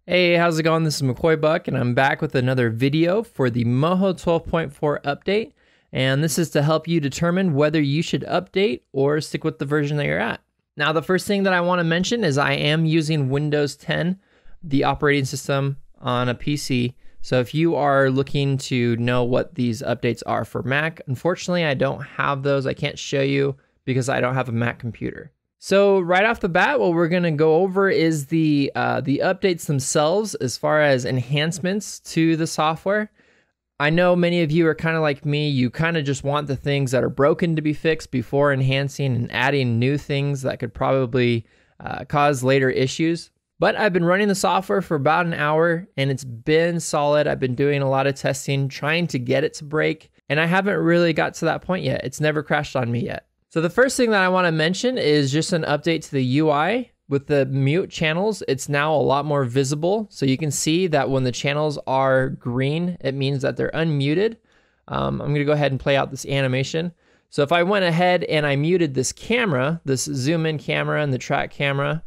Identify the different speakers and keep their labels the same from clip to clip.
Speaker 1: Hey, how's it going? This is McCoy Buck, and I'm back with another video for the Moho 12.4 update. And this is to help you determine whether you should update or stick with the version that you're at. Now, the first thing that I want to mention is I am using Windows 10, the operating system on a PC. So if you are looking to know what these updates are for Mac, unfortunately, I don't have those. I can't show you because I don't have a Mac computer. So right off the bat, what we're going to go over is the updates themselves as far as enhancements to the software. I know many of you are kind of like me. You kind of just want the things that are broken to be fixed before enhancing and adding new things that could probably cause later issues. But I've been running the software for about an hour and it's been solid. I've been doing a lot of testing, trying to get it to break, and I haven't really got to that point yet. It's never crashed on me yet. So the first thing that I want to mention is just an update to the UI. With the mute channels, it's now a lot more visible. So you can see that when the channels are green, it means that they're unmuted. I'm going to go ahead and play out this animation. So if I went ahead and I muted this camera, this zoom in camera and the track camera,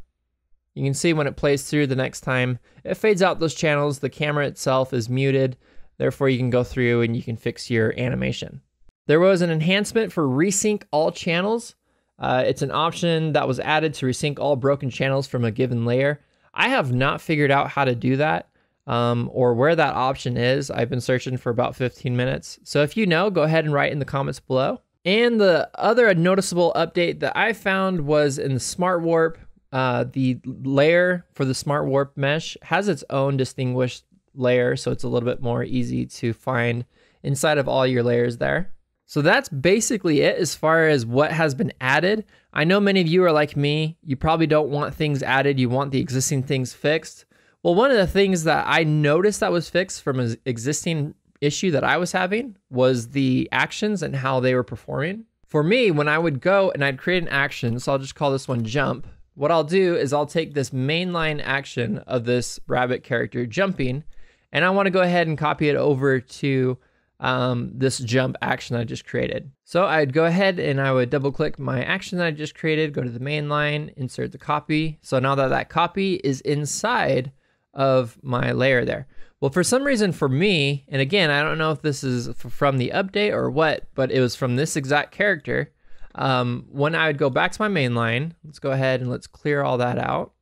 Speaker 1: you can see when it plays through the next time, it fades out those channels. The camera itself is muted. Therefore, you can go through and you can fix your animation. There was an enhancement for Resync all channels. It's an option that was added to resync all broken channels from a given layer. I have not figured out how to do that or where that option is. I've been searching for about 15 minutes. So if you know, go ahead and write in the comments below. And the other noticeable update that I found was in the Smart Warp. The layer for the Smart Warp mesh has its own distinguished layer, so it's a little bit more easy to find inside of all your layers there. So that's basically it as far as what has been added. I know many of you are like me. You probably don't want things added. You want the existing things fixed. Well, one of the things that I noticed that was fixed from an existing issue that I was having was the actions and how they were performing. For me, when I would go and I'd create an action, so I'll just call this one jump. What I'll do is I'll take this mainline action of this rabbit character jumping, and I want to go ahead and copy it over to this jump action I just created. So I'd go ahead and I would double click my action that I just created, go to the main line, insert the copy. So now that copy is inside of my layer there. Well, for some reason for me, and again, I don't know if this is from the update or what, but it was from this exact character. When I would go back to my main line, let's go ahead and let's clear all that out.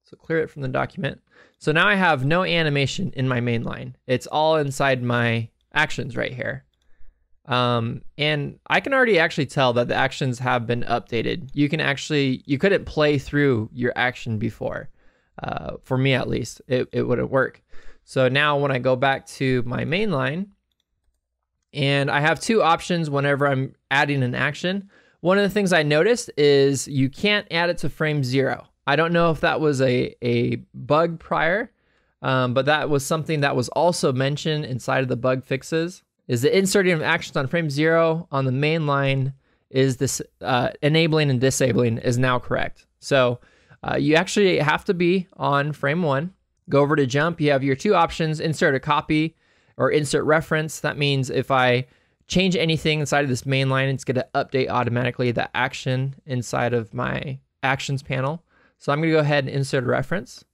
Speaker 1: So clear it from the document. So now I have no animation in my main line. It's all inside my actions right here. And I can already actually tell that the actions have been updated. You couldn't play through your action before. For me at least, it wouldn't work. So now when I go back to my main line, and I have two options whenever I'm adding an action. One of the things I noticed is you can't add it to frame 0. I don't know if that was a bug prior, but that was something that was also mentioned inside of the bug fixes, is the inserting of actions on frame 0 on the main line is this enabling and disabling is now correct. So you actually have to be on frame 1. Go over to jump. You have your two options, insert a copy or insert reference. That means if I change anything inside of this main line, it's going to update automatically the action inside of my actions panel. So I'm going to go ahead and insert a reference.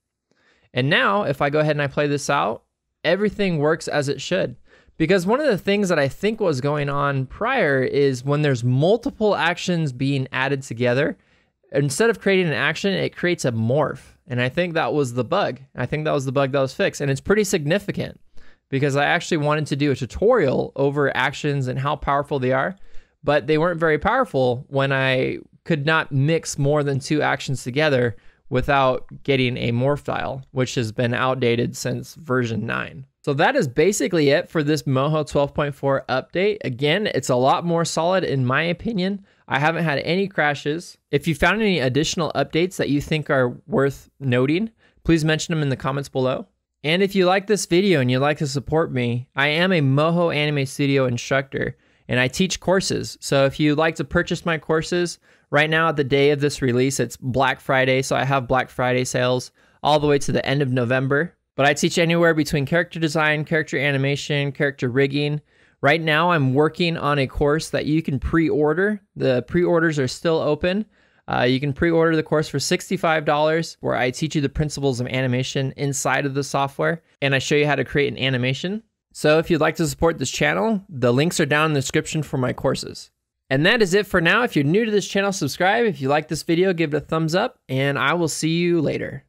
Speaker 1: And now if I go ahead and I play this out, everything works as it should. Because one of the things that I think was going on prior is when there's multiple actions being added together, instead of creating an action, it creates a morph. And I think that was the bug. I think that was the bug that was fixed. And it's pretty significant because I actually wanted to do a tutorial over actions and how powerful they are, but they weren't very powerful when I could not mix more than two actions together without getting a morph file, which has been outdated since version 9. So that is basically it for this Moho 12.4 update. Again, it's a lot more solid in my opinion. I haven't had any crashes. If you found any additional updates that you think are worth noting, please mention them in the comments below. And if you like this video and you'd like to support me, I am a Moho Anime Studio instructor and I teach courses. So if you'd like to purchase my courses, right now at the day of this release, it's Black Friday. So I have Black Friday sales all the way to the end of November. But I teach anywhere between character design, character animation, character rigging. Right now I'm working on a course that you can pre-order. The pre-orders are still open. You can pre-order the course for $65, where I teach you the principles of animation inside of the software, and I show you how to create an animation. So if you'd like to support this channel, the links are down in the description for my courses. And that is it for now. If you're new to this channel, subscribe. If you like this video, give it a thumbs up, and I will see you later.